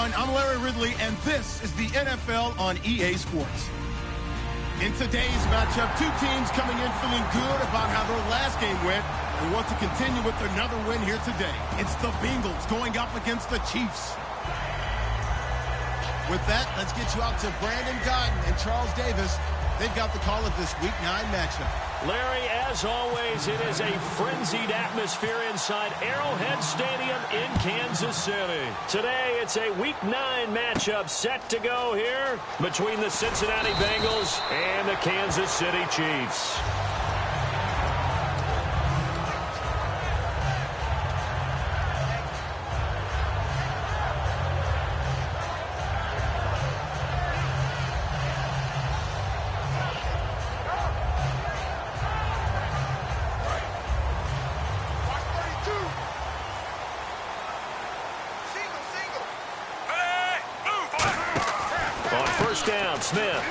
everyone. I'm Larry Ridley, and this is the NFL on EA Sports. In today's matchup, two teams coming in feeling good about how their last game went and want to continue with another win here today. It's the Bengals going up against the Chiefs. With that, let's get you out to Brandon Godden and Charles Davis. They've got the call of this Week 9 matchup. Larry, as always, it is a frenzied atmosphere inside Arrowhead Stadium in Kansas City. Today, it's a Week 9 matchup set to go here between the Cincinnati Bengals and the Kansas City Chiefs. Down, Smith.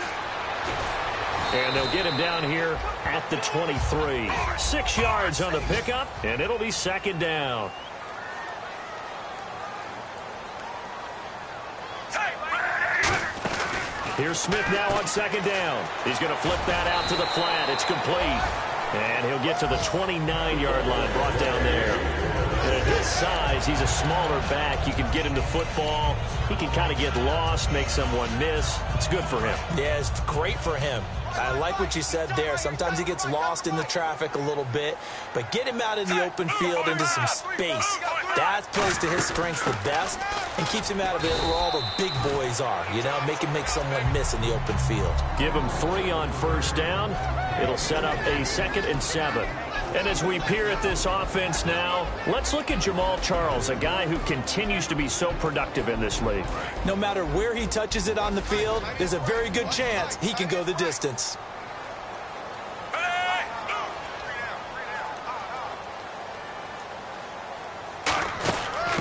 And they'll get him down here at the 23. 6 yards on the pickup, and it'll be second down. Here's Smith now on second down. He's going to flip that out to the flat. It's complete. And he'll get to the 29-yard line, brought down there. And at his size, he's a smaller back. You can get him to football. He can kind of get lost, make someone miss. It's good for him. Yeah, it's great for him. I like what you said there. Sometimes he gets lost in the traffic a little bit, but get him out in the open field into some space. That plays to his strengths the best and keeps him out of it where all the big boys are. You know, make him make someone miss in the open field. Give him 3 on first down. It'll set up a 2nd and 7. And as we peer at this offense now, let's look at Jamal Charles, a guy who continues to be so productive in this league. No matter where he touches it on the field, there's a very good chance he can go the distance.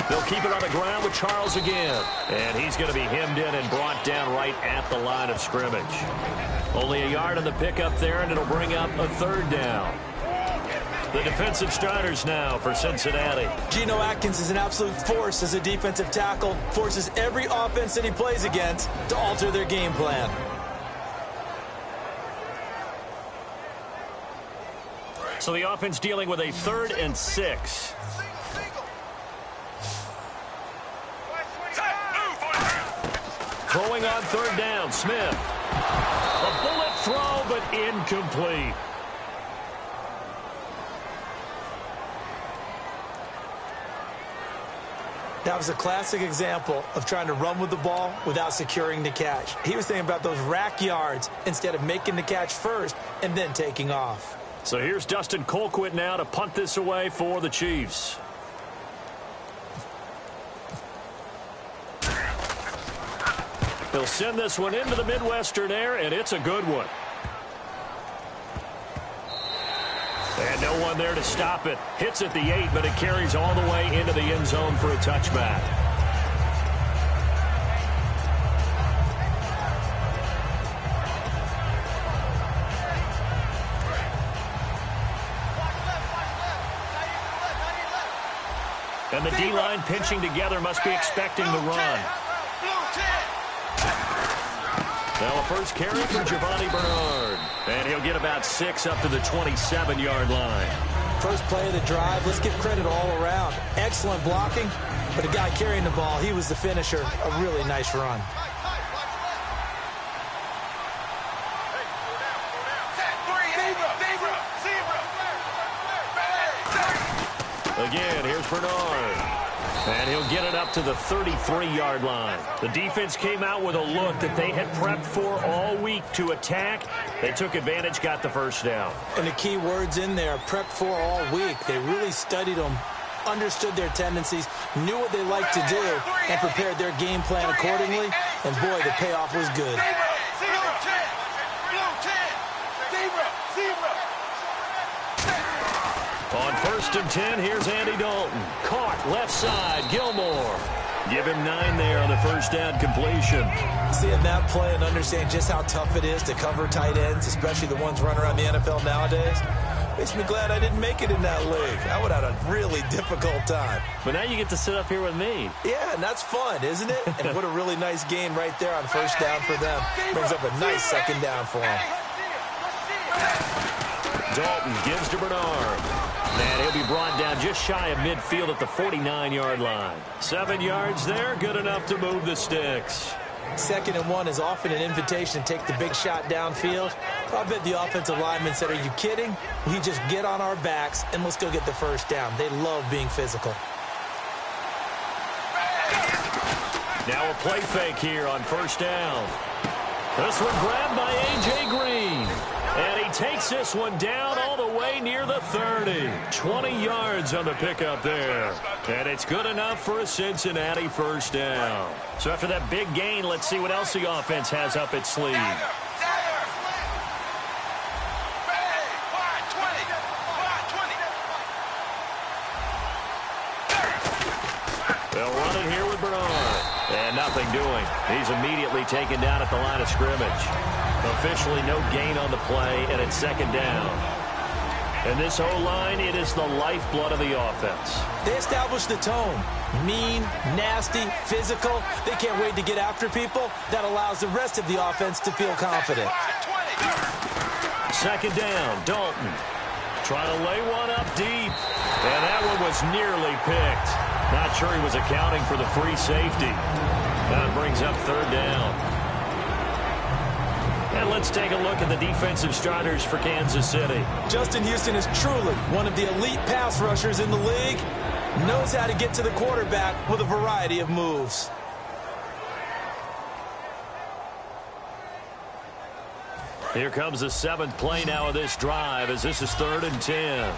They'll keep it on the ground with Charles again. And he's going to be hemmed in and brought down right at the line of scrimmage. Only a yard on the pickup there, and it'll bring up a 3rd down. The defensive starters now for Cincinnati. Geno Atkins is an absolute force as a defensive tackle. Forces every offense that he plays against to alter their game plan. So the offense dealing with a 3rd and 6. Throwing on 3rd down, Smith. A bullet throw, but incomplete. That was a classic example of trying to run with the ball without securing the catch. He was thinking about those rack yards instead of making the catch first and then taking off. So here's Dustin Colquitt now to punt this away for the Chiefs. He'll send this one into the Midwestern air, and it's a good one. And no one there to stop it. Hits at the 8, but it carries all the way into the end zone for a touchback. And the D-line pinching together must be expecting the run. Now a first carry from Giovanni Bernard. And he'll get about 6 up to the 27-yard line. First play of the drive, let's give credit all around. Excellent blocking, but the guy carrying the ball, he was the finisher. A really nice run. Again, here's Bernard. And he'll get it up to the 33-yard line. The defense came out with a look that they had prepped for all week to attack. They took advantage, got the first down. And the key words in there, prepped for all week. They really studied them, understood their tendencies, knew what they liked to do, and prepared their game plan accordingly. And boy, the payoff was good. On 1st and 10, here's Andy Dalton. Caught left side, Gilmore. Give him 9 there on the first down completion. Seeing that play and understand just how tough it is to cover tight ends, especially the ones running around the NFL nowadays. Makes me glad I didn't make it in that league. I would have had a really difficult time. But now you get to sit up here with me. Yeah, and that's fun, isn't it? And what a really nice gain right there on first down for them. Brings up a nice second down for them. Dalton gives to Bernard. And he'll be brought down just shy of midfield at the 49-yard line. 7 yards there, good enough to move the sticks. 2nd and 1 is often an invitation to take the big shot downfield. I bet the offensive lineman said, are you kidding? We just get on our backs and let's go get the first down. They love being physical. Now a play fake here on first down. This one grabbed by A.J. Green. And he takes this one down all the way near the 30. 20 yards on the pickup there. And it's good enough for a Cincinnati first down. So after that big gain, let's see what else the offense has up its sleeve. They'll run it here with Bernard. And nothing doing. He's immediately taken down at the line of scrimmage. Officially no gain on the play, and it's 2nd down. And this O-line, it is the lifeblood of the offense. They establish the tone. Mean, nasty, physical. They can't wait to get after people. That allows the rest of the offense to feel confident. 2nd down, Dalton. Trying to lay one up deep. And that one was nearly picked. Not sure he was accounting for the free safety. That brings up 3rd down. And let's take a look at the defensive starters for Kansas City. Justin Houston is truly one of the elite pass rushers in the league. Knows how to get to the quarterback with a variety of moves. Here comes the 7th play now of this drive as this is 3rd and 10.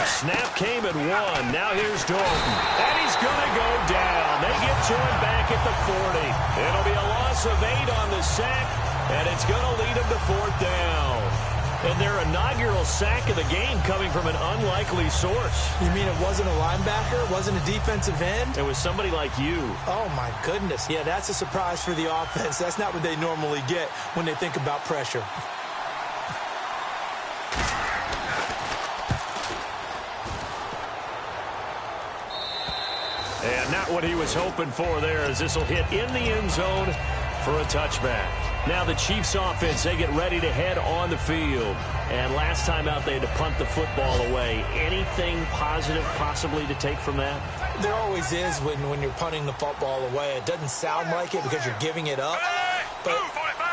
Snap came at 1. Now here's Dalton. And he's going to go down. They get to him back at the 40. It'll be a loss of 8 on the sack, and it's going to lead him to 4th down. And their inaugural sack of the game coming from an unlikely source. You mean it wasn't a linebacker? It wasn't a defensive end? It was somebody like you. Oh, my goodness. Yeah, that's a surprise for the offense. That's not what they normally get when they think about pressure. And not what he was hoping for there, as this will hit in the end zone for a touchback. Now the Chiefs offense, they get ready to head on the field. And last time out, they had to punt the football away. Anything positive possibly to take from that? There always is when you're punting the football away. It doesn't sound like it because you're giving it up. But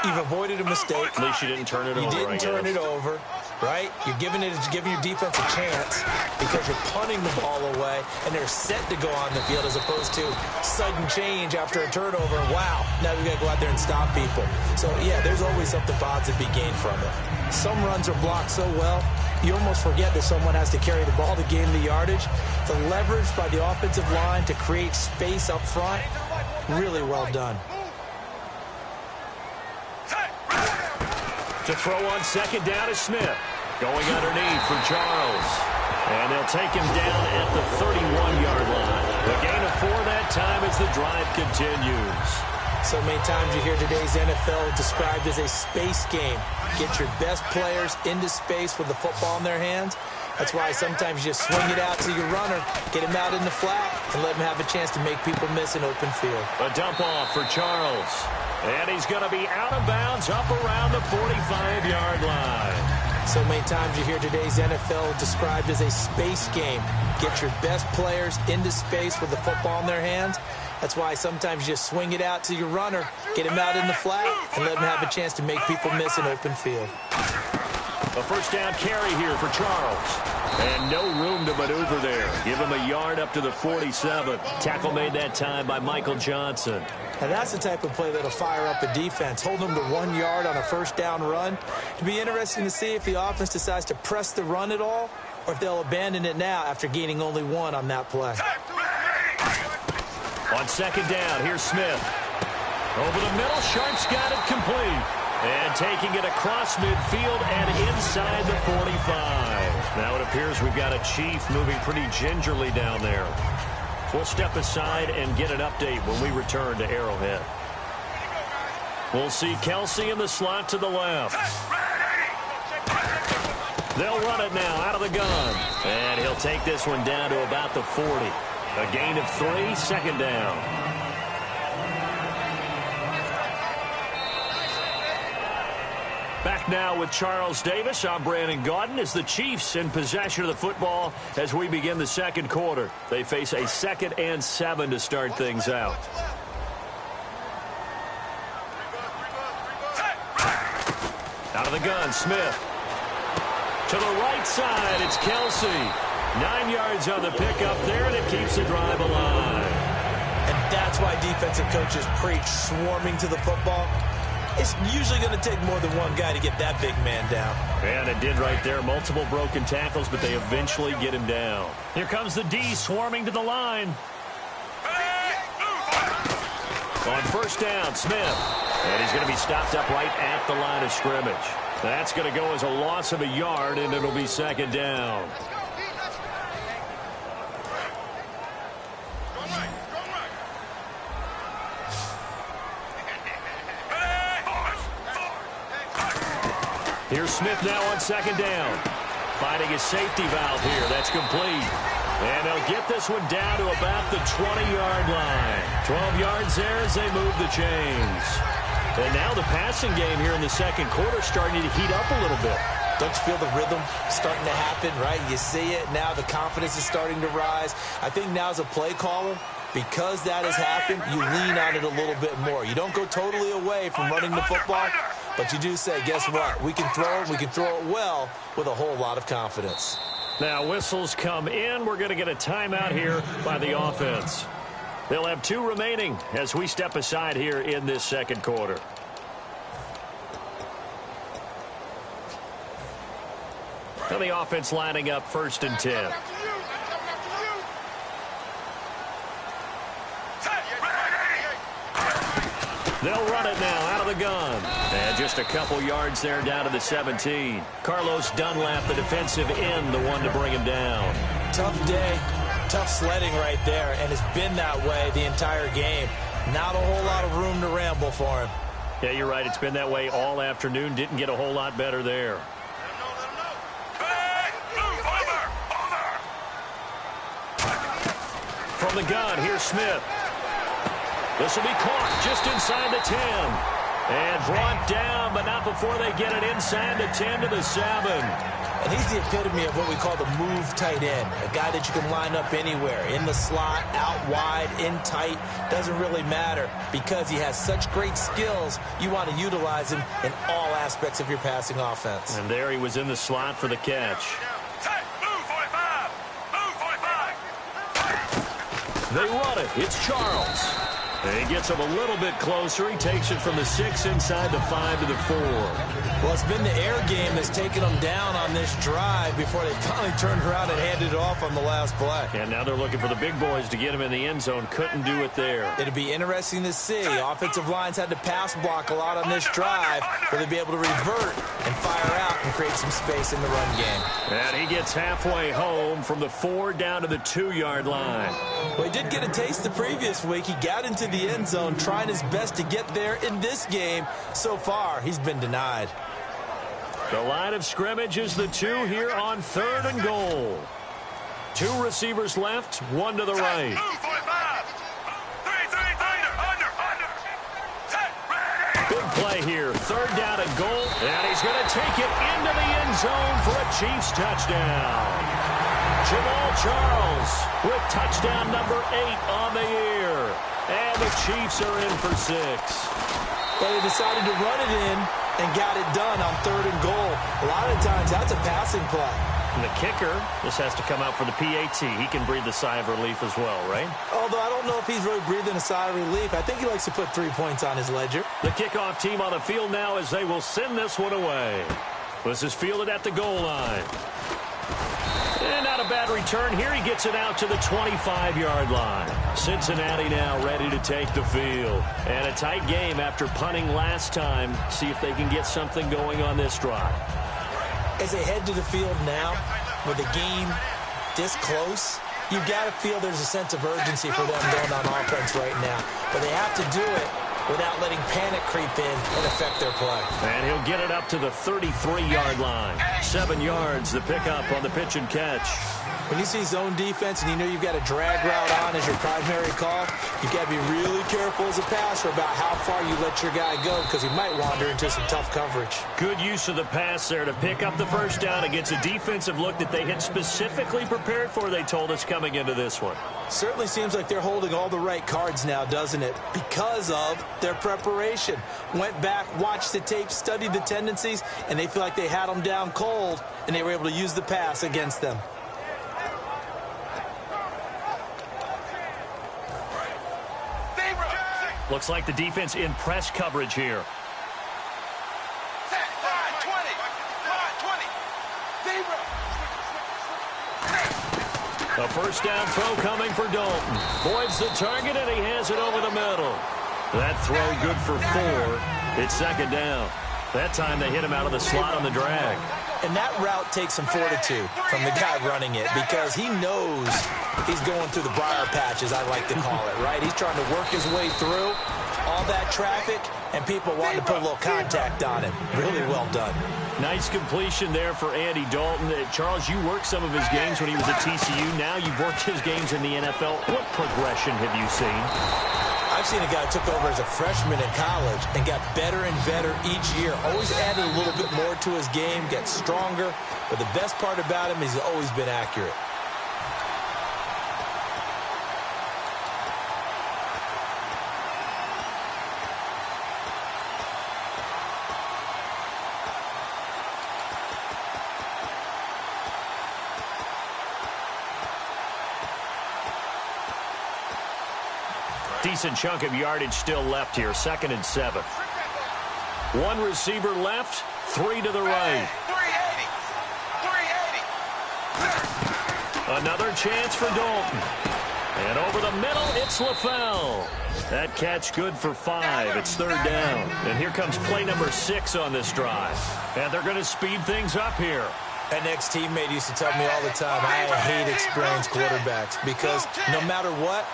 you've avoided a mistake. At least you didn't turn it over, You didn't turn it over. Right? You're giving your defense a chance because you're punting the ball away and they're set to go on the field as opposed to sudden change after a turnover. Wow, now we got to go out there and stop people. So, yeah, there's always something positive to be gained from it. Some runs are blocked so well, you almost forget that someone has to carry the ball to gain the yardage. The leverage by the offensive line to create space up front, really well done. To throw on 2nd down is Smith. Going underneath for Charles. And they'll take him down at the 31-yard line. The gain of 4 that time as the drive continues. So many times you hear today's NFL described as a space game. Get your best players into space with the football in their hands. That's why sometimes you just swing it out to your runner, get him out in the flat, and let him have a chance to make people miss an open field. A dump off for Charles. And he's going to be out of bounds up around the 45-yard line. So many times you hear today's NFL described as a space game. Get your best players into space with the football in their hands. That's why sometimes you just swing it out to your runner, get him out in the flat, and let him have a chance to make people miss an open field. A first down carry here for Charles. And no room to maneuver there. Give him a yard up to the 47. Tackle made that time by Michael Johnson. And that's the type of play that'll fire up a defense. Hold them to 1 yard on a first down run. It'll be interesting to see if the offense decides to press the run at all or if they'll abandon it now after gaining only 1 on that play. On 2nd down, here's Smith. Over the middle, Sharp's got it complete. And taking it across midfield and inside the 45. Now it appears we've got a Chief moving pretty gingerly down there. We'll step aside and get an update when we return to Arrowhead. We'll see Kelsey in the slot to the left. They'll run it now out of the gun. And he'll take this one down to about the 40. A gain of 3, second down. Back now with Charles Davis. I'm Brandon Gaudin as the Chiefs in possession of the football as we begin the second quarter. They face a 2nd and 7 to start things out. Out of the gun, Smith. To the right side, it's Kelsey. 9 yards on the pickup there, and it keeps the drive alive. And that's why defensive coaches preach swarming to the football. It's usually going to take more than one guy to get that big man down. And it did right there. Multiple broken tackles, but they eventually get him down. Here comes the D swarming to the line. On first down, Smith. And he's going to be stopped up right at the line of scrimmage. That's going to go as a loss of a yard, and it'll be second down. Here's Smith now on second down. Finding his safety valve here. That's complete. And they'll get this one down to about the 20-yard line. 12 yards there as they move the chains. And now the passing game here in the second quarter starting to heat up a little bit. Don't you feel the rhythm starting to happen, right? You see it. Now the confidence is starting to rise. I think now as a play caller, because that has happened, you lean on it a little bit more. You don't go totally away from running the football, but you do say, guess what? We can throw it well with a whole lot of confidence. Now whistles come in. We're going to get a timeout here by the offense. They'll have 2 remaining as we step aside here in this second quarter. Now the offense lining up 1st and 10. They'll run it now out of the gun. And just a couple yards there down to the 17. Carlos Dunlap, the defensive end, the one to bring him down. Tough day, tough sledding right there, and it's been that way the entire game. Not a whole lot of room to ramble for him. Yeah, you're right. It's been that way all afternoon. Didn't get a whole lot better there. From the gun, here's Smith. This will be caught just inside the 10. And brought down, but not before they get it inside the 10 to the 7. And he's the epitome of what we call the move tight end. A guy that you can line up anywhere. In the slot, out wide, in tight. Doesn't really matter. Because he has such great skills, you want to utilize him in all aspects of your passing offense. And there he was in the slot for the catch. They run it. It's Charles. And he gets him a little bit closer. He takes it from the 6 inside the 5 to the 4. Well, it's been the air game that's taken them down on this drive before they finally turned around and handed it off on the last play. And now they're looking for the big boys to get him in the end zone. Couldn't do it there. It'll be interesting to see. Offensive lines had to pass block a lot on this drive where they'll be able to revert and fire out and create some space in the run game. And he gets halfway home from the 4 down to the 2-yard line. Well, he did get a taste the previous week. He got into the end zone trying his best to get there in this game. So far, he's been denied. The line of scrimmage is the 2 here on 3rd and goal. 2 receivers left, 1 to the right. Big play here, 3rd down and goal. And he's going to take it into the end zone for a Chiefs touchdown. Jamal Charles with touchdown number 8 on the year. And the Chiefs are in for 6. But they decided to run it in and got it done on 3rd and goal. A lot of times, that's a passing play. And the kicker, this has to come out for the PAT. He can breathe the sigh of relief as well, right? Although I don't know if he's really breathing a sigh of relief. I think he likes to put 3 points on his ledger. The kickoff team on the field now as they will send this one away. This is fielded at the goal line. And out a bad return here. He gets it out to the 25-yard line. Cincinnati now ready to take the field. And a tight game after punting last time. See if they can get something going on this drive. As they head to the field now, with the game this close, you've got to feel there's a sense of urgency for them going on offense right now. But they have to do it without letting panic creep in and affect their play. And he'll get it up to the 33-yard line. 7 yards, the pickup on the pitch and catch. When you see zone defense and you know you've got a drag route on as your primary call, you've got to be really careful as a passer about how far you let your guy go because he might wander into some tough coverage. Good use of the pass there to pick up the first down against a defensive look that they had specifically prepared for, they told us, coming into this one. Certainly seems like they're holding all the right cards now, doesn't it? Because of their preparation. Went back, watched the tape, studied the tendencies, and they feel like they had them down cold, and they were able to use the pass against them. Looks like the defense in press coverage here. A first down throw coming for Dalton. Voids the target, and he has it over the middle. That throw good for 4. It's second down. That time they hit him out of the slot on the drag. And that route takes some fortitude from the guy running it because he knows he's going through the briar patch, as I like to call it, right? He's trying to work his way through all that traffic and people wanting to put a little contact on him. Really well done. Nice completion there for Andy Dalton. Charles, you worked some of his games when he was at TCU. Now you've worked his games in the NFL. What progression have you seen? I've seen a guy who took over as a freshman in college and got better and better each year. Always added a little bit more to his game, gets stronger. But the best part about him is he's always been accurate. Decent chunk of yardage still left here. 2nd and 7. 1 receiver left, 3 to the right. 380. Another chance for Dalton. And over the middle, it's LaFell. That catch good for 5. It's 3rd down. And here comes play number 6 on this drive. And they're going to speed things up here. An ex-teammate used to tell me all the time, I hate experienced quarterbacks because no matter what,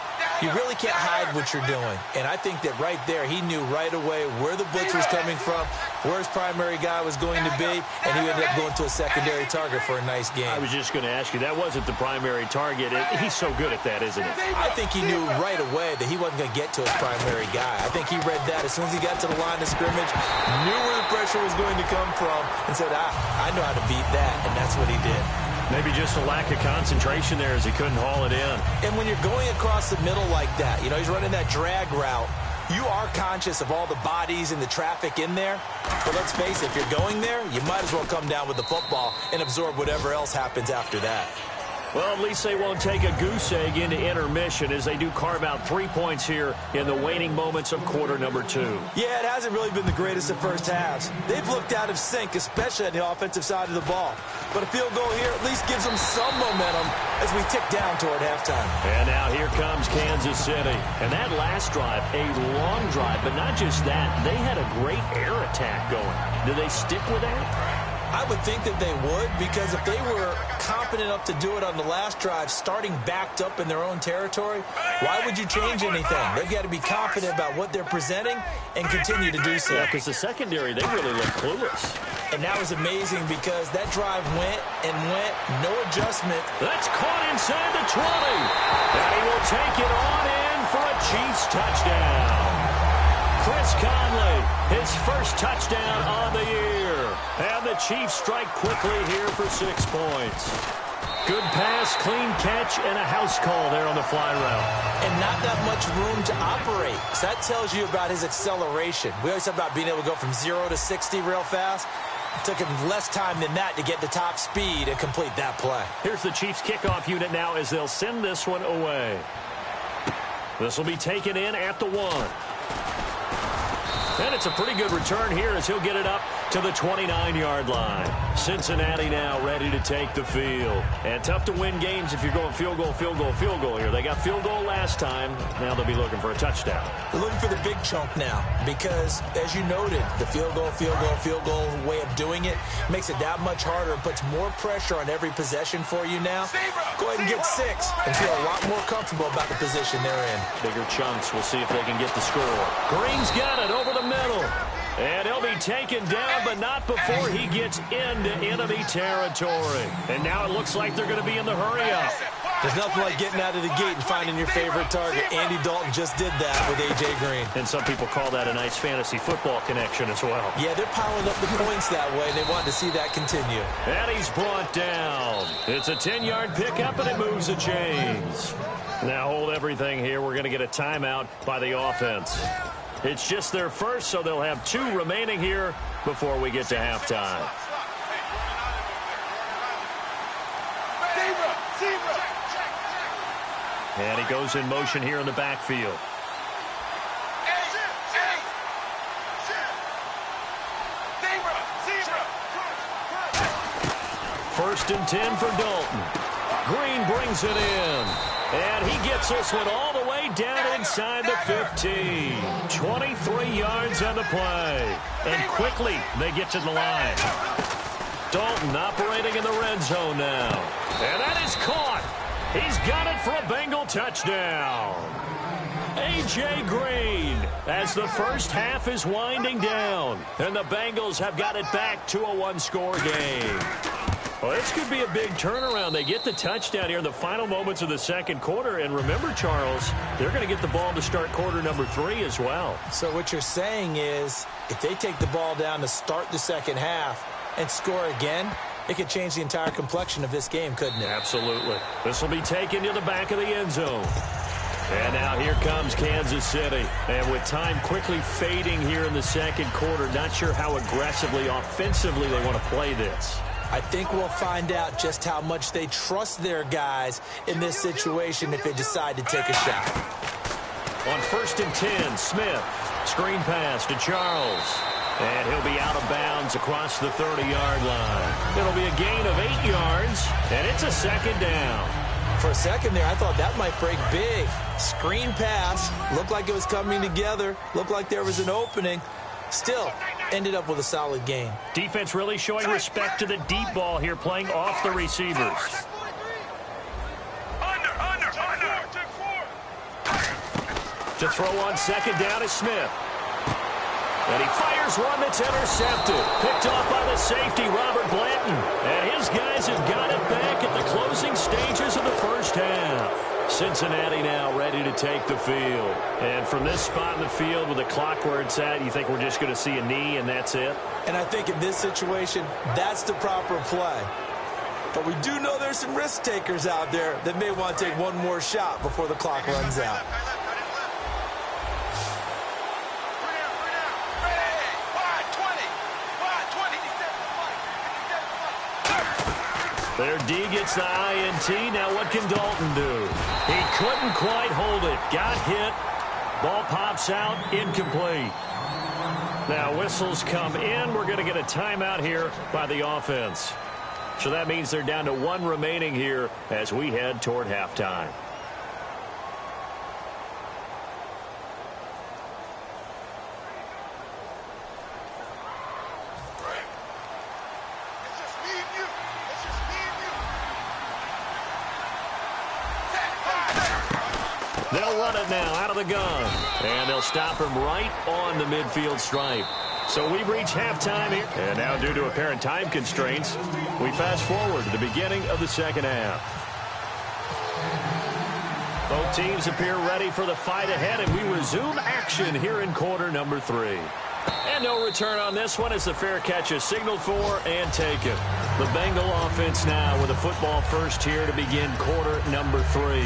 you really can't hide what you're doing. And I think that right there, he knew right away where the blitz was coming from, where his primary guy was going to be, and he ended up going to a secondary target for a nice game. I was just going to ask you, that wasn't the primary target. He's so good at that, isn't he? I think he knew right away that he wasn't going to get to his primary guy. I think he read that as soon as he got to the line of scrimmage, knew where the pressure was going to come from, and said, I know how to beat that, and that's what he did. Maybe just a lack of concentration there as he couldn't haul it in. And when you're going across the middle like that, you know, he's running that drag route, you are conscious of all the bodies and the traffic in there. But let's face it, if you're going there, you might as well come down with the football and absorb whatever else happens after that. Well, at least they won't take a goose egg into intermission as they do carve out 3 points here in the waning moments of quarter number 2. Yeah, it hasn't really been the greatest of first halves. They've looked out of sync, especially on the offensive side of the ball. But a field goal here at least gives them some momentum as we tick down toward halftime. And now here comes Kansas City. And that last drive, a long drive, but not just that. They had a great air attack going. Do they stick with that? I would think that they would, because if they were competent enough to do it on the last drive, starting backed up in their own territory, why would you change anything? They've got to be confident about what they're presenting and continue to do so. Yeah, because the secondary, they really look clueless. And that was amazing because that drive went and went, no adjustment. That's caught inside the 20. And he will take it on in for a Chiefs touchdown. Chris Conley, his first touchdown on the year. And the Chiefs strike quickly here for 6 points. Good pass, clean catch, and a house call there on the fly route. And not that much room to operate. So that tells you about his acceleration. We always talk about being able to go from 0 to 60 real fast. It took him less time than that to get to top speed and complete that play. Here's the Chiefs kickoff unit now as they'll send this one away. This will be taken in at the 1. And it's a pretty good return here as he'll get it up to the 29-yard line. Cincinnati now ready to take the field. And tough to win games if you're going field goal, field goal, field goal here. They got field goal last time. Now they'll be looking for a touchdown. They're looking for the big chunk now because, as you noted, the field goal way of doing it makes it that much harder and puts more pressure on every possession for you now. Go ahead and get 6 and feel a lot more comfortable about the position they're in. Bigger chunks. We'll see if they can get the score. Green's got it over the middle. And he'll be taken down, but not before he gets into enemy territory. And now it looks like they're going to be in the hurry-up. There's nothing like getting out of the gate and finding your favorite target. Andy Dalton just did that with A.J. Green. And some people call that a nice fantasy football connection as well. Yeah, they're piling up the points that way, and they want to see that continue. And he's brought down. It's a 10-yard pickup, and it moves the chains. Now hold everything here. We're going to get a timeout by the offense. It's just their first, so they'll have 2 remaining here before we get to halftime. And he goes in motion here in the backfield. First and 10 for Dalton. Green brings it in. And he gets this one all the way down inside the 15. 23 yards on the play. And quickly they get to the line. Dalton operating in the red zone now. And that is caught. He's got it for a Bengal touchdown. A.J. Green as the first half is winding down. And the Bengals have got it back to a one-score game. Well, this could be a big turnaround. They get the touchdown here in the final moments of the second quarter. And remember, Charles, they're going to get the ball to start quarter number 3 as well. So what you're saying is if they take the ball down to start the second half and score again, it could change the entire complexion of this game, couldn't it? Absolutely. This will be taken to the back of the end zone. And now here comes Kansas City. And with time quickly fading here in the second quarter, not sure how aggressively, offensively they want to play this. I think we'll find out just how much they trust their guys in this situation if they decide to take a shot. On first and 10, Smith. Screen pass to Charles. And he'll be out of bounds across the 30-yard line. It'll be a gain of 8 yards, and it's a second down. For a second there, I thought that might break big. Screen pass. Looked like it was coming together. Looked like there was an opening. Still, ended up with a solid game. Defense really showing respect to the deep ball here, playing off the receivers. To throw on second down is Smith. And he fires one that's intercepted. Picked off by the safety, Robert Blanton. And his guys have got it back at the closing stages of the first half. Cincinnati now ready to take the field. And from this spot in the field with the clock where it's at, you think we're just going to see a knee and that's it? And I think in this situation, that's the proper play. But we do know there's some risk takers out there that may want to take one more shot before the clock runs out. Their D gets the INT. Now what can Dalton do? He couldn't quite hold it. Got hit. Ball pops out. Incomplete. Now whistles come in. We're going to get a timeout here by the offense. So that means they're down to 1 remaining here as we head toward halftime. They'll run it now out of the gun. And they'll stop him right on the midfield stripe. So we've reached halftime here. And now due to apparent time constraints, we fast forward to the beginning of the second half. Both teams appear ready for the fight ahead, and we resume action here in quarter number 3. And no return on this one as the fair catch is signaled for and taken. The Bengal offense now with a football first here to begin quarter number 3.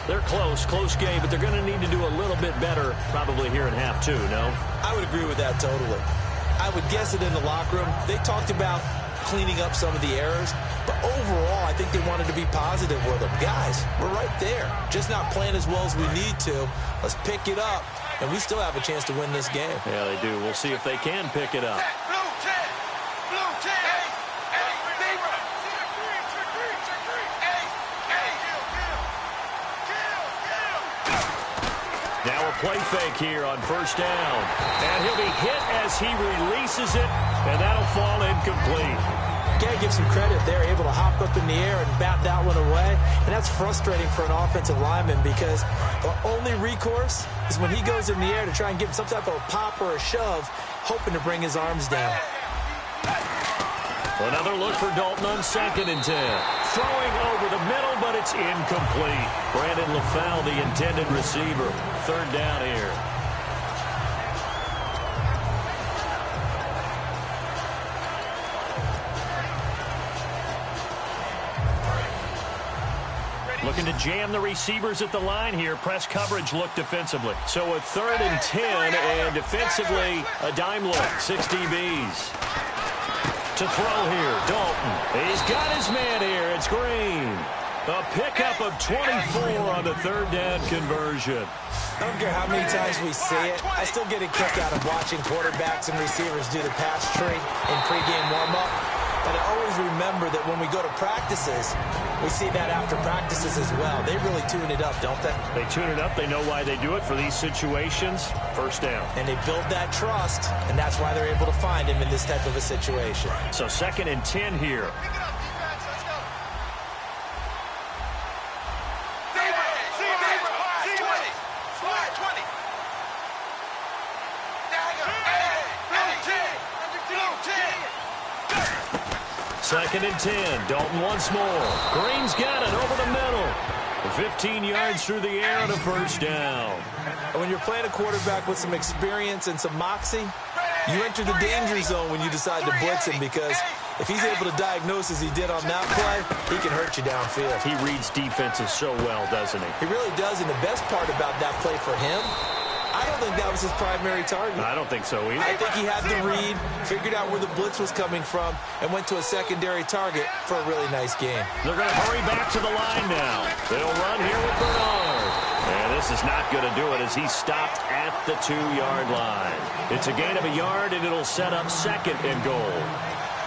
They're close game, but they're going to need to do a little bit better probably here in half 2, no? I would agree with that totally. I would guess it in the locker room. They talked about cleaning up some of the errors, but overall I think they wanted to be positive with them. Guys, we're right there. Just not playing as well as we need to. Let's pick it up. And we still have a chance to win this game. Yeah, they do. We'll see if they can pick it up. little play fake here on first down. And he'll be hit as he releases it, and that'll fall incomplete. Got to give some credit. They're able to hop up in the air and bat that one away. And that's frustrating for an offensive lineman because the only recourse is when he goes in the air to try and give him some type of a pop or a shove, hoping to bring his arms down. Another look for Dalton on 2nd and 10. Throwing over the middle, but it's incomplete. Brandon LaFau, the intended receiver. 3rd down here. Looking to jam the receivers at the line here. Press coverage look defensively. So a 3rd and 10, and defensively a dime look. 6 DBs. To throw here, Dalton. He's got his man here. It's Green. A pickup of 24 on the 3rd down conversion. I don't care how many times we see it. I still get a kick out of watching quarterbacks and receivers do the pass tree in pregame warm-up. But I always remember that when we go to practices, we see that after practices as well. They really tune it up, don't they? They tune it up. They know why they do it for these situations. First down. And they build that trust, and that's why they're able to find him in this type of a situation. So 2nd and 10 here. Second and 10. Dalton once more. Green's got it over the middle. 15 yards through the air and a first down. When you're playing a quarterback with some experience and some moxie, you enter the danger zone when you decide to blitz him, because if he's able to diagnose as he did on that play, he can hurt you downfield. He reads defenses so well, doesn't he? He really does, and the best part about that play for him, I don't think that was his primary target. I don't think so either. I think he had the read, figured out where the blitz was coming from, and went to a secondary target for a really nice game. They're going to hurry back to the line now. They'll run here with Bernard. And this is not going to do it as he's stopped at the 2-yard line. It's a gain of a yard, and it'll set up 2nd and goal.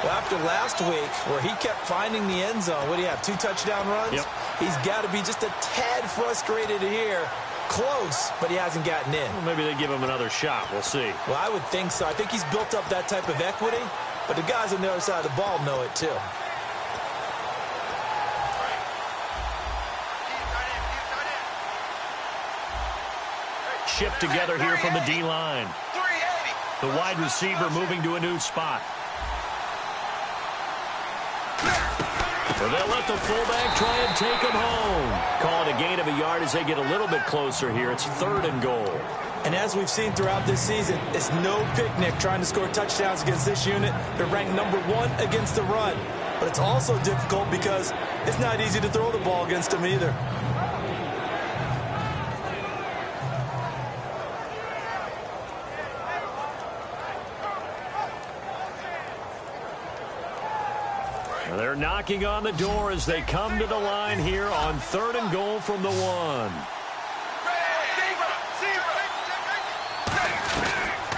Well, after last week, where he kept finding the end zone, what do you have, 2 touchdown runs? Yep. He's got to be just a tad frustrated here. Close, but he hasn't gotten in. Well, maybe they give him another shot. We'll see. Well, I would think so. I think he's built up that type of equity, but the guys on the other side of the ball know it too. Shift together here from the D-line. The wide receiver moving to a new spot. So they'll let the fullback try and take him home. Call it a gain of a yard as they get a little bit closer here. It's 3rd and goal. And as we've seen throughout this season, it's no picnic trying to score touchdowns against this unit. They're ranked number 1 against the run. But it's also difficult because it's not easy to throw the ball against them either. They're knocking on the door as they come to the line here on 3rd and goal from the 1.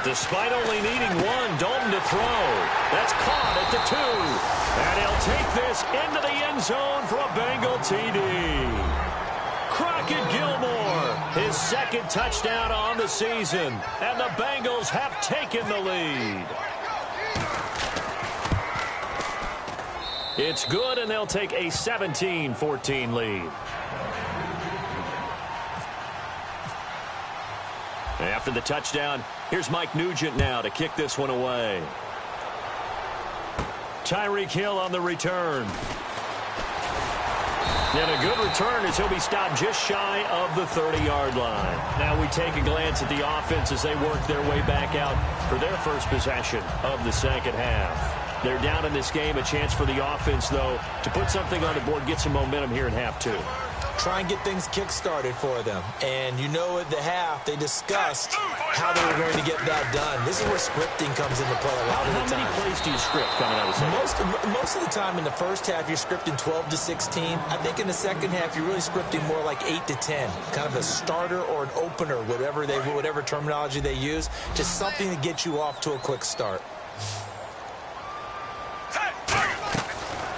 Despite only needing 1, Dalton to throw. That's caught at the 2. And he'll take this into the end zone for a Bengal TD. Crockett Gilmore, his 2nd touchdown on the season. And the Bengals have taken the lead. It's good, and they'll take a 17-14 lead. After the touchdown, here's Mike Nugent now to kick this one away. Tyreek Hill on the return. And a good return as he'll be stopped just shy of the 30-yard line. Now we take a glance at the offense as they work their way back out for their first possession of the second half. They're down in this game. A chance for the offense, though, to put something on the board, get some momentum here in half 2. Try and get things kick-started for them. And you know at the half, they discussed how they were going to get that done. This is where scripting comes into play a lot of the time. How many plays do you script coming out of the second? Most of the time in the first half, you're scripting 12 to 16. I think in the second half, you're really scripting more like 8 to 10. Kind of a starter or an opener, whatever terminology they use. Just something to get you off to a quick start.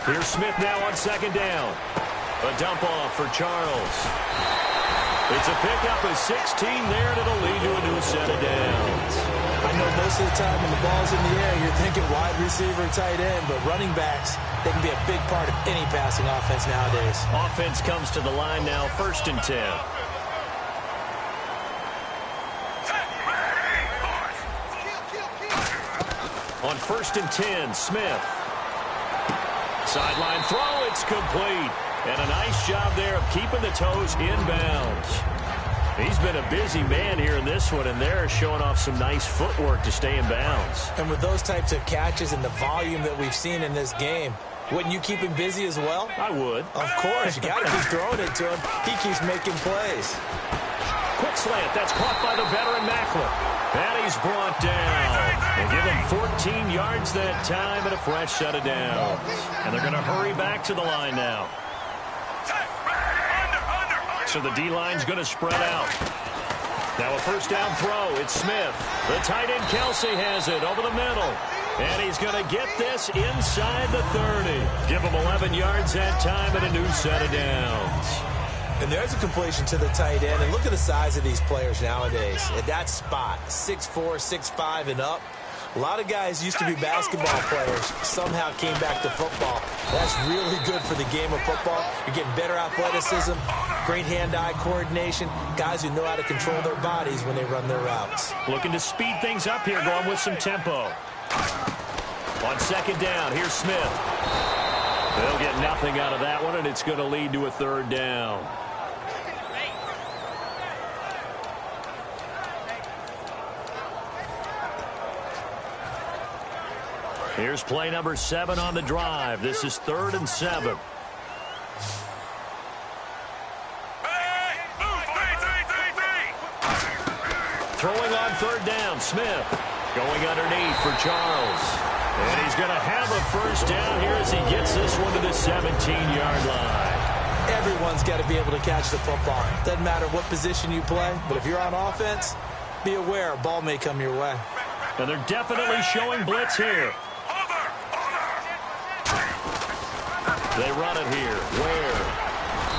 Here's Smith now on 2nd down. A dump off for Charles. It's a pickup of 16 there, and it'll lead to a new set of downs. I know most of the time when the ball's in the air, you're thinking wide receiver, tight end, but running backs, they can be a big part of any passing offense nowadays. Offense comes to the line now, 1st and 10. On 1st and 10, Smith. Sideline throw, it's complete. And a nice job there of keeping the toes inbounds. He's been a busy man here in this one, and they're showing off some nice footwork to stay in bounds. And with those types of catches and the volume that we've seen in this game, wouldn't you keep him busy as well? I would. Of course. You got to keep throwing it to him. He keeps making plays. Quick slant. That's caught by the veteran Macklin. And he's brought down. They give him 14 yards that time and a fresh set of downs. And they're going to hurry back to the line now. So the D-line's going to spread out. Now a 1st down throw. It's Smith. The tight end Kelsey has it over the middle. And he's going to get this inside the 30. Give him 11 yards that time and a new set of downs. And there's a completion to the tight end. And look at the size of these players nowadays. At that spot, 6'4", 6'5", and up. A lot of guys used to be basketball players, somehow came back to football. That's really good for the game of football. You're getting better athleticism, great hand-eye coordination, guys who know how to control their bodies when they run their routes. Looking to speed things up here, going with some tempo. On 2nd down, here's Smith. They'll get nothing out of that one, and it's going to lead to a 3rd down. Here's play number 7 on the drive. This is 3rd and 7. Throwing on 3rd down, Smith. Going underneath for Charles. And he's going to have a 1st down here as he gets this one to the 17-yard line. Everyone's got to be able to catch the football. Doesn't matter what position you play, but if you're on offense, be aware a ball may come your way. And they're definitely showing blitz here. They run it here. Ware.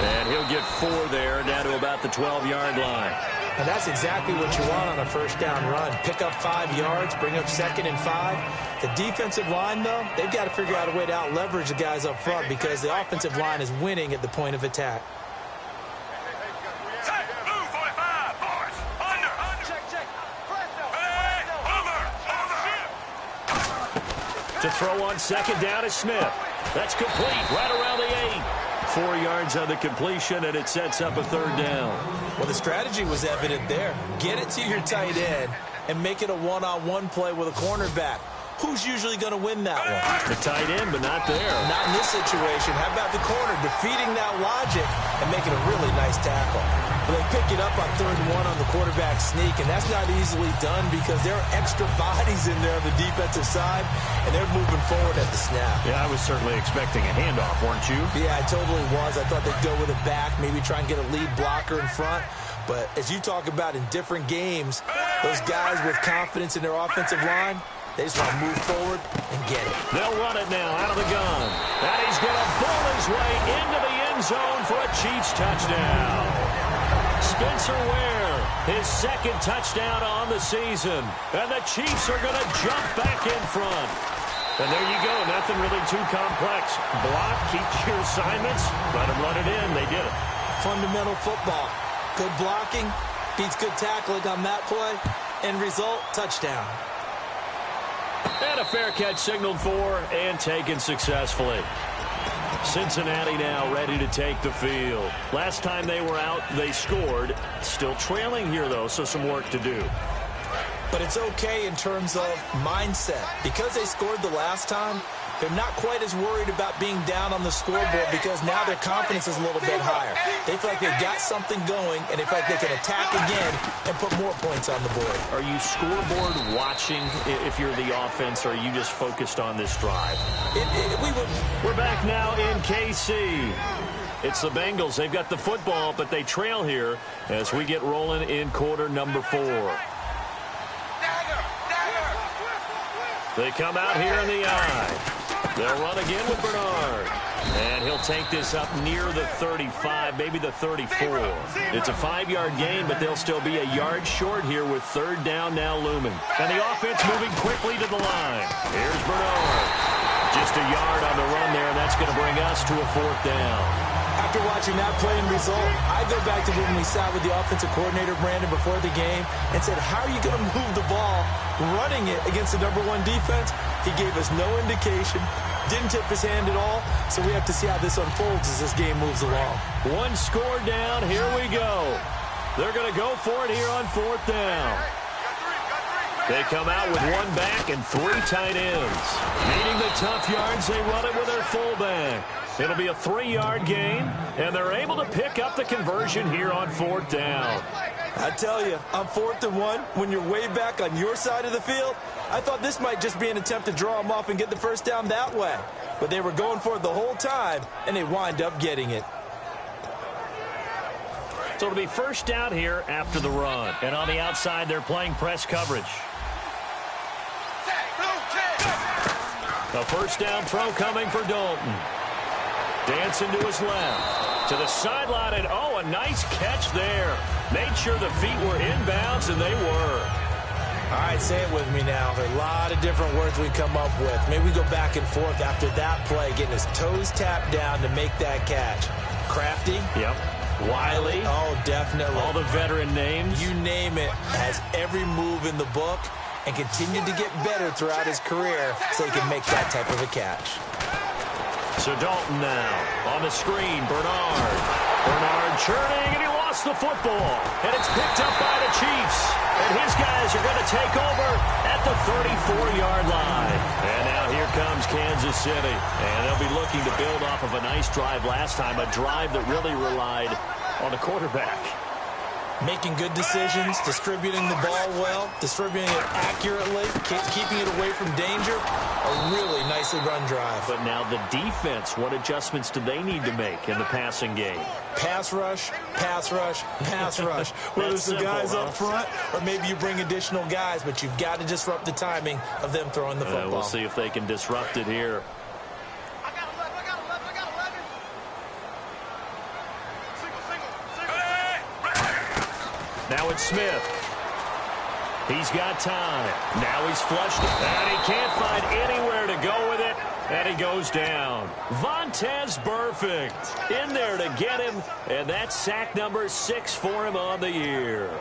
And he'll get 4 there, down to about the 12-yard line. And that's exactly what you want on a 1st down run. Pick up 5 yards, bring up 2nd and 5. The defensive line, though, they've got to figure out a way to out-leverage the guys up front because the offensive line is winning at the point of attack. To throw on 2nd down is Smith. That's complete right around the 8. 4 yards on the completion, and it sets up a 3rd down. Well, the strategy was evident there. Get it to your tight end and make it a one-on-one play with a cornerback. Who's usually going to win that one? The tight end, but not there. Not in this situation. How about the corner defeating that logic and making a really nice tackle? Well, they pick it up on 3rd and 1 on the quarterback sneak, and that's not easily done because there are extra bodies in there on the defensive side, and they're moving forward at the snap. Yeah, I was certainly expecting a handoff, weren't you? Yeah, I totally was. I thought they'd go with it back, maybe try and get a lead blocker in front. But as you talk about in different games, those guys with confidence in their offensive line, they just want to move forward and get it. They'll run it now out of the gun. And he's going to pull his way into the end zone for a Chiefs touchdown. Spencer Ware, his 2nd touchdown on the season. And the Chiefs are going to jump back in front. And there you go. Nothing really too complex. Block, keep your assignments, let them run it in. They did it. Fundamental football. Good blocking beats good tackling on that play. End result, touchdown. And a fair catch signaled for and taken successfully. Cincinnati now ready to take the field. Last time they were out, they scored. Still trailing here, though, so some work to do. But it's okay in terms of mindset. Because they scored the last time, they're not quite as worried about being down on the scoreboard because now their confidence is a little bit higher. They feel like they've got something going, and they feel like they can attack again and put more points on the board. Are you scoreboard watching if you're the offense, or are you just focused on this drive? We're back now in KC. It's the Bengals. They've got the football, but they trail here as we get rolling in quarter number 4. They come out here in the eye. They'll run again with Bernard. And he'll take this up near the 35, maybe the 34. It's a 5-yard gain, but they'll still be a yard short here with third down now looming. And the offense moving quickly to the line. Here's Bernard. Just a yard on the run there, and that's going to bring us to a fourth down. After watching that play and result, I go back to when we sat with the offensive coordinator, Brandon, before the game and said, how are you going to move the ball running it against the #1 defense? He gave us no indication, didn't tip his hand at all, so we have to see how this unfolds as this game moves along. One score down, here we go. They're going to go for it here on fourth down. They come out with one back and 3 tight ends. Needing the tough yards, they run it with their fullback. It'll be a 3-yard gain, and they're able to pick up the conversion here on fourth down. I tell you, on 4th and 1, when you're way back on your side of the field, I thought this might just be an attempt to draw them off and get the first down that way. But they were going for it the whole time, and they wind up getting it. So it'll be first down here after the run. And on the outside, they're playing press coverage. A first down throw coming for Dalton. Dancing to his left. To the sideline, and oh, a nice catch there. Made sure the feet were inbounds, and they were. All right, say it with me now. There are a lot of different words we come up with. Maybe we go back and forth after that play, getting his toes tapped down to make that catch. Crafty. Yep. Wiley. Oh, definitely. All the veteran names. You name it. Has every move in the book and continued to get better throughout his career so he can make that type of a catch. So Dalton now on the screen. Bernard churning, and he lost the football. And it's picked up by the Chiefs. And his guys are going to take over at the 34-yard line. And now here comes Kansas City. And they'll be looking to build off of a nice drive last time, a drive that really relied on the quarterback. Making good decisions, distributing the ball well, distributing it accurately, keeping it away from danger. A really nicely run drive. But now the defense, what adjustments do they need to make in the passing game? Pass rush, pass rush, pass rush. Whether it's the guys up front or maybe you bring additional guys, but you've got to disrupt the timing of them throwing the football. We'll see if they can disrupt it here. Now it's Smith. He's got time. Now he's flushed it. And he can't find anywhere to go with it. And he goes down. Vontaze Burfict in there to get him. And that's sack number 6 for him on the year.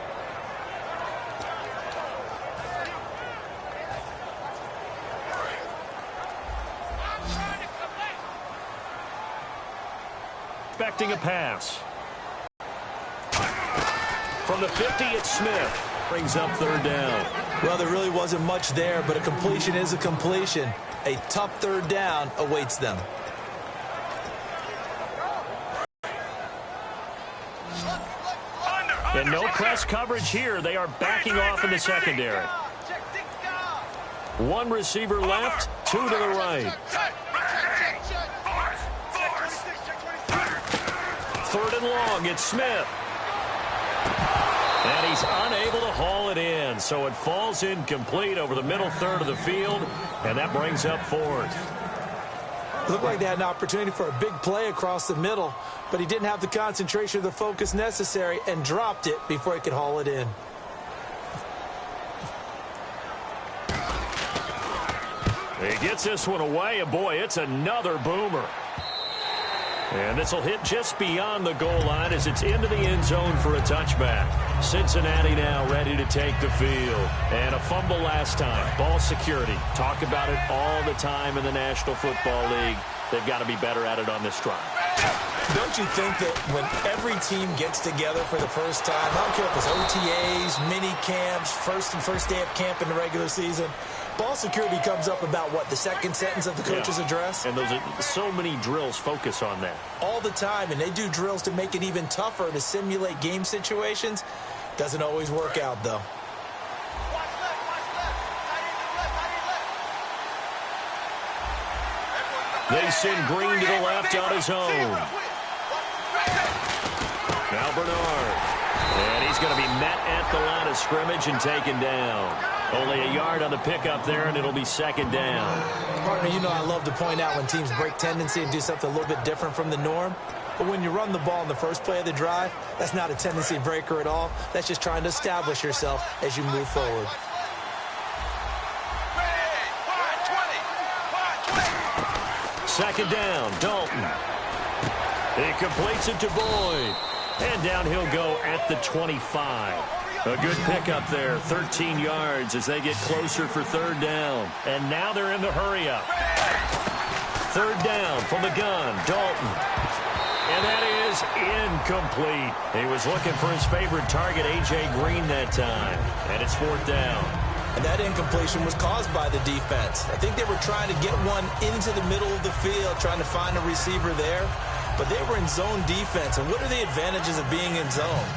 Expecting a pass. From the 50, it's Smith. Brings up third down. Well, there really wasn't much there, but a completion is a completion. A tough third down awaits them. And no press coverage here. They are backing off in the secondary. One receiver left, 2 to the right. Third and long, it's Smith. And he's unable to haul it in, so it falls incomplete over the middle third of the field, and that brings up fourth. Looked like they had an opportunity for a big play across the middle, but he didn't have the concentration or the focus necessary and dropped it before he could haul it in. He gets this one away, and boy, it's another boomer. And this will hit just beyond the goal line as it's into the end zone for a touchback. Cincinnati now ready to take the field. And a fumble last time. Ball security. Talk about it all the time in the National Football League. They've got to be better at it on this drive. Don't you think that when every team gets together for the first time, I don't care if it's OTAs, mini camps, first day of camp in the regular season, ball security comes up about, what, the second sentence of the coach's address? And those are so many drills focus on that. All the time, and they do drills to make it even tougher to simulate game situations. Doesn't always work out, though. They send Green to the left on his own. Now Bernard. And he's going to be met at the line of scrimmage and taken down. Only a yard on the pickup there, and it'll be second down. Partner, you know I love to point out when teams break tendency and do something a little bit different from the norm. But when you run the ball in the first play of the drive, that's not a tendency breaker at all. That's just trying to establish yourself as you move forward. Second down, Dalton. He completes it to Boyd. And down he'll go at the 25. A good pickup there, 13 yards as they get closer for third down. And now they're in the hurry-up. Third down from the gun, Dalton. And that is incomplete. He was looking for his favorite target, A.J. Green, that time. And it's fourth down. And that incompletion was caused by the defense. I think they were trying to get one into the middle of the field, trying to find a receiver there. But they were in zone defense. And what are the advantages of being in zone?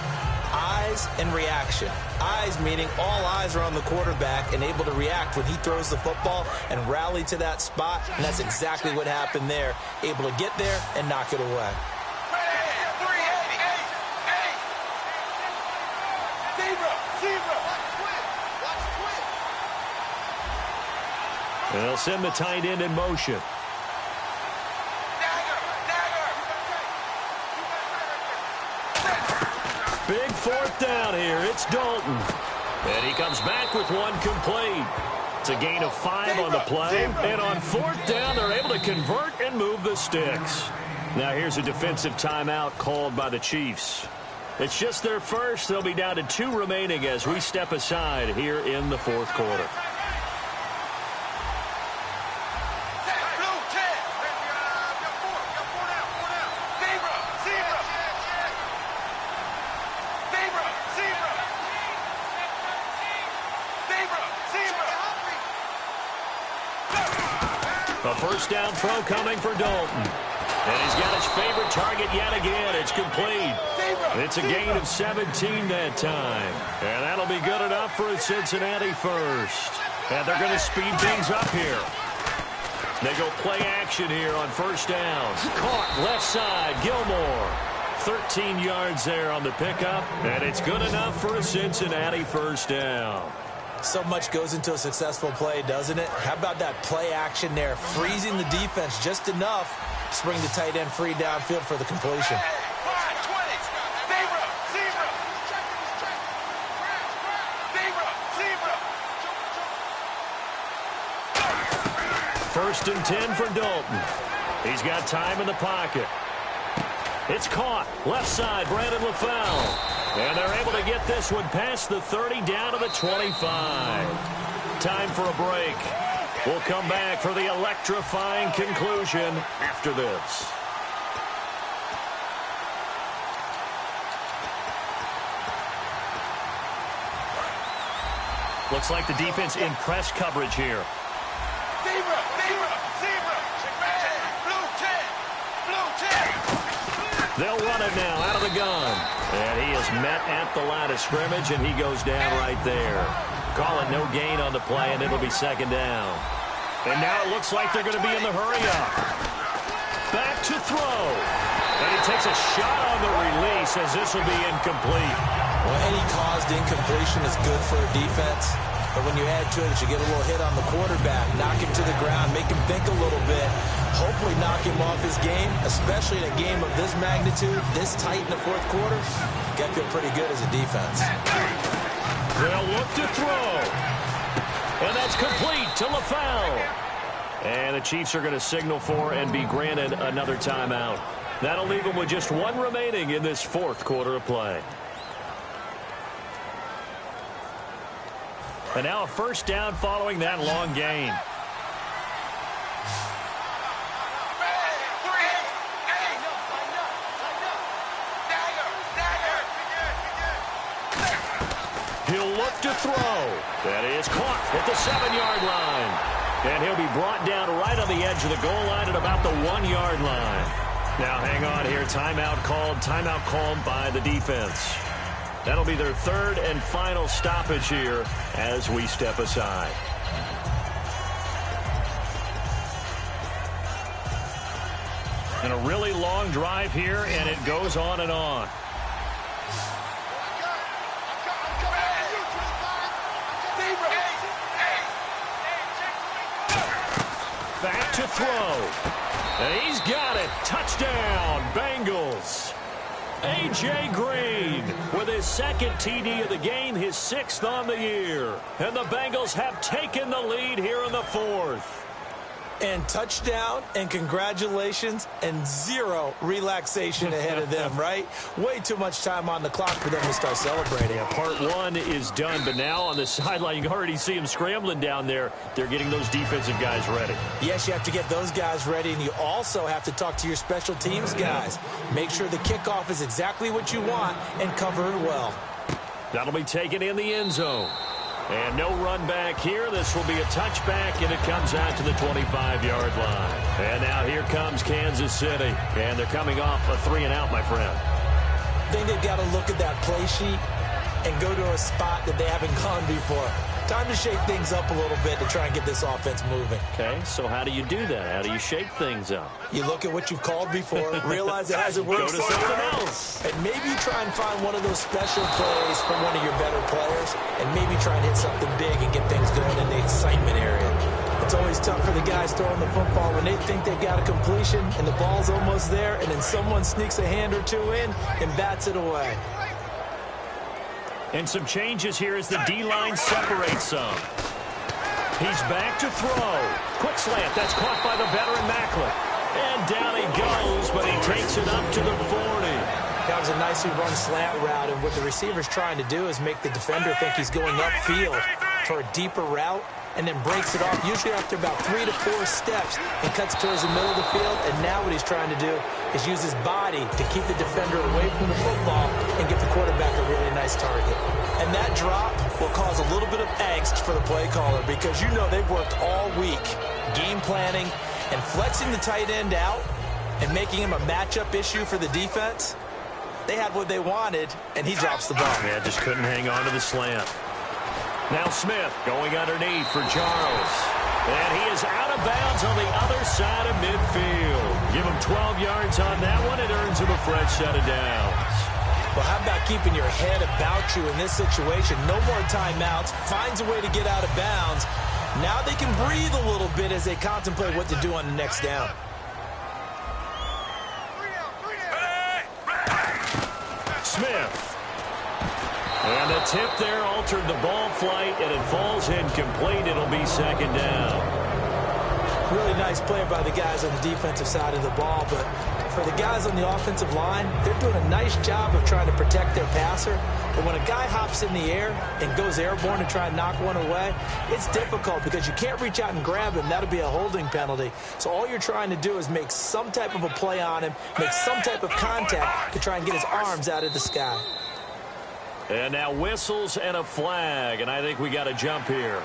Eyes and reaction. Eyes meaning all eyes are on the quarterback and able to react when he throws the football and rally to that spot. And that's exactly what happened there. Able to get there and knock it away. They'll send the tight end in motion. Big fourth down here. It's Dalton. And he comes back with one complete. It's a gain of 5 on the play. And on fourth down, they're able to convert and move the sticks. Now here's a defensive timeout called by the Chiefs. It's just their first. They'll be down to 2 remaining as we step aside here in the fourth quarter. A first down throw coming for Dalton. And he's got his favorite target yet again. It's complete. It's a gain of 17 that time. And that'll be good enough for a Cincinnati first. And they're going to speed things up here. They go play action here on first down. Caught left side, Gilmore. 13 yards there on the pickup. And it's good enough for a Cincinnati first down. So much goes into a successful play, doesn't it? How about that play action there? Freezing the defense just enough to spring the tight end free downfield for the completion. First and 10 for Dalton. He's got time in the pocket. It's caught. Left side, Brandon LaFell. And they're able to get this one past the 30 down to the 25. Time for a break. We'll come back for the electrifying conclusion after this. Looks like the defense in press coverage here. They'll run it now out of the gun. And he is met at the line of scrimmage, and he goes down right there. Call it no gain on the play, and it'll be second down. And now it looks like they're going to be in the hurry-up. Back to throw. And he takes a shot on the release as this will be incomplete. Well, any caused incompletion is good for a defense. But when you add to it, you get a little hit on the quarterback, knock him to the ground, make him think a little bit, hopefully knock him off his game, especially in a game of this magnitude, this tight in the fourth quarter. Got to feel pretty good as a defense. They'll look to throw. And that's complete to LaFell. And the Chiefs are going to signal for and be granted another timeout. That'll leave them with just 1 remaining in this fourth quarter of play. And now a first down following that long gain. He'll look to throw. That is caught at the 7-yard line. And he'll be brought down right on the edge of the goal line at about the 1-yard line. Now hang on here. Timeout called by the defense. That'll be their third and final stoppage here as we step aside. And a really long drive here, and it goes on and on. back to throw. And he's got it. Touchdown, Bengals. A.J. Green with his second TD of the game, his 6th on the year. And the Bengals have taken the lead here in the 4th. And touchdown, and congratulations, and 0 relaxation ahead of them, right? Way too much time on the clock for them to start celebrating. Yeah, part 1 is done, but now on the sideline, you can already see them scrambling down there. They're getting those defensive guys ready. Yes, you have to get those guys ready, and you also have to talk to your special teams guys. Make sure the kickoff is exactly what you want and cover it well. That'll be taken in the end zone. And no run back here. This will be a touchback, and it comes out to the 25-yard line. And now here comes Kansas City. And they're coming off a 3-and-out, my friend. I think they've got to look at that play sheet and go to a spot that they haven't gone before. Time to shake things up a little bit to try and get this offense moving. Okay, so how do you do that? How do you shake things up? You look at what you've called before, realize it hasn't worked. Go to something else. And maybe you try and find one of those special plays from one of your better players, and maybe try and hit something big and get things going in the excitement area. It's always tough for the guys throwing the football when they think they've got a completion and the ball's almost there, and then someone sneaks a hand or two in and bats it away. And some changes here as the D-line separates some. He's back to throw. Quick slant. That's caught by the veteran Macklin. And down he goes, but he takes it up to the 40. That was a nicely run slant route, and what the receiver's trying to do is make the defender think he's going upfield for a deeper route, and then breaks it off, usually after about 3 to 4 steps, and cuts towards the middle of the field. And now what he's trying to do is use his body to keep the defender away from the football and get the quarterback a really nice target. And that drop will cause a little bit of angst for the play caller, because you know they've worked all week game planning and flexing the tight end out and making him a matchup issue for the defense. They had what they wanted, and he drops the ball. Yeah, just couldn't hang on to the slant. Now Smith going underneath for Charles. And he is out of bounds on the other side of midfield. Give him 12 yards on that one. It earns him a fresh set of downs. Well, how about keeping your head about you in this situation? No more timeouts. Finds a way to get out of bounds. Now they can breathe a little bit as they contemplate what to do on the next down. Smith. And the tip there altered the ball flight, and it falls incomplete. It'll be second down. Really nice play by the guys on the defensive side of the ball, but for the guys on the offensive line, they're doing a nice job of trying to protect their passer. But when a guy hops in the air and goes airborne to try and knock one away, it's difficult because you can't reach out and grab him. That'll be a holding penalty. So all you're trying to do is make some type of a play on him, make some type of contact to try and get his arms out of the sky. And now whistles and a flag, and I think we got a jump here.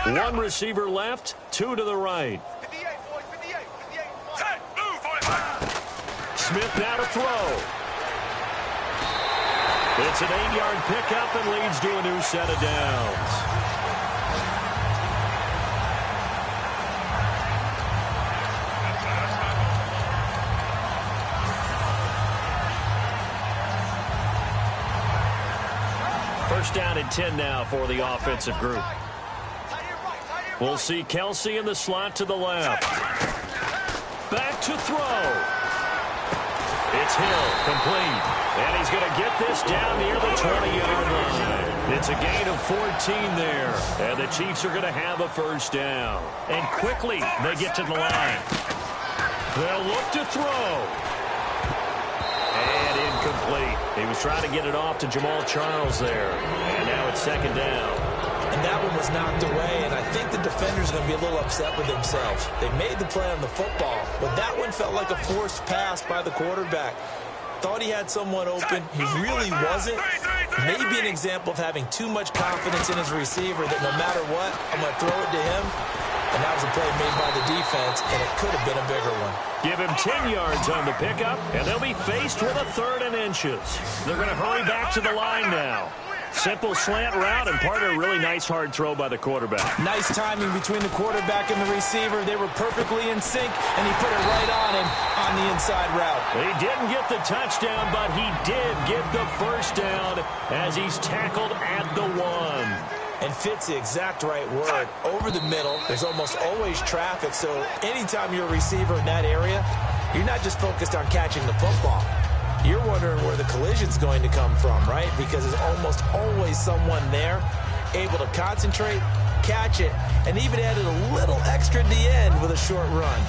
One receiver left, 2 to the right. Smith now to throw. It's an 8-yard pickup and leads to a new set of downs. First down and 10 now for the offensive group. We'll see Kelsey in the slot to the left. Back to throw. It's Hill, complete. And he's going to get this down near the 20-yard line. It's a gain of 14 there. And the Chiefs are going to have a first down. And quickly, they get to the line. They'll look to throw. And incomplete. He was trying to get it off to Jamal Charles there. And now it's second down. And that one was knocked away, and I think the defender's going to be a little upset with themselves. They made the play on the football, but that one felt like a forced pass by the quarterback. Thought he had someone open. He really wasn't. Maybe an example of having too much confidence in his receiver that no matter what, I'm going to throw it to him. And that was a play made by the defense, and it could have been a bigger one. Give him 10 yards on the pickup, and they'll be faced with a 3rd and inches. They're going to hurry back to the line now. Simple slant route and part of a really nice hard throw by the quarterback. Nice timing between the quarterback and the receiver. They were perfectly in sync, and he put it right on him on the inside route. He didn't get the touchdown, but he did get the first down as he's tackled at the 1. And fits the exact right word. Over the middle, there's almost always traffic, so anytime you're a receiver in that area, you're not just focused on catching the football. You're wondering where the collision's going to come from, right? Because there's almost always someone there able to concentrate, catch it, and even added a little extra at the end with a short run.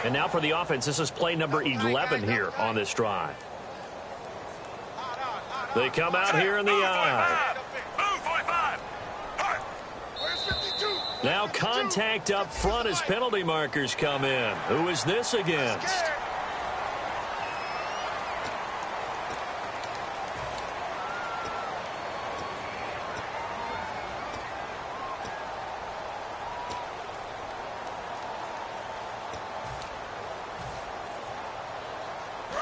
And now for the offense, this is play number 11 here on this drive. They come out here in the eye. Now contact up front as penalty markers come in. Who is this against?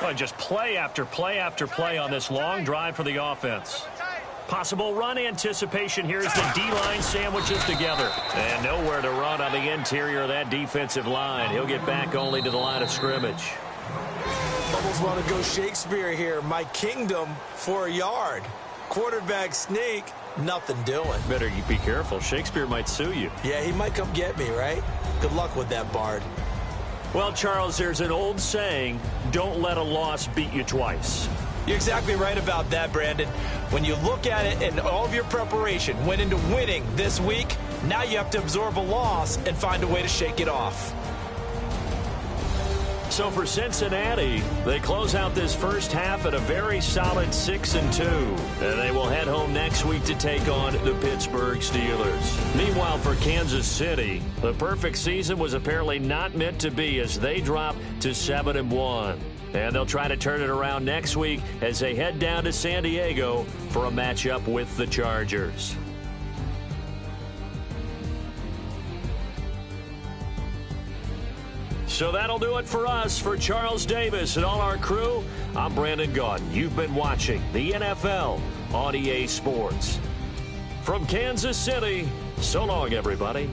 Well, just play after play after play on this long drive for the offense. Possible run anticipation here as the D-line sandwiches together. And nowhere to run on the interior of that defensive line. He'll get back only to the line of scrimmage. Almost want to go Shakespeare here. My kingdom for a yard. Quarterback sneak, nothing doing. Better be careful. Shakespeare might sue you. Yeah, he might come get me, right? Good luck with that, Bard. Well, Charles, there's an old saying, don't let a loss beat you twice. You're exactly right about that, Brandon. When you look at it and all of your preparation went into winning this week, now you have to absorb a loss and find a way to shake it off. So for Cincinnati, they close out this first half at a very solid 6-2. And they will head home next week to take on the Pittsburgh Steelers. Meanwhile, for Kansas City, the perfect season was apparently not meant to be as they drop to 7-1. And they'll try to turn it around next week as they head down to San Diego for a matchup with the Chargers. So that'll do it for us. For Charles Davis and all our crew, I'm Brandon Gaudin. You've been watching the NFL on EA Sports. From Kansas City, so long, everybody.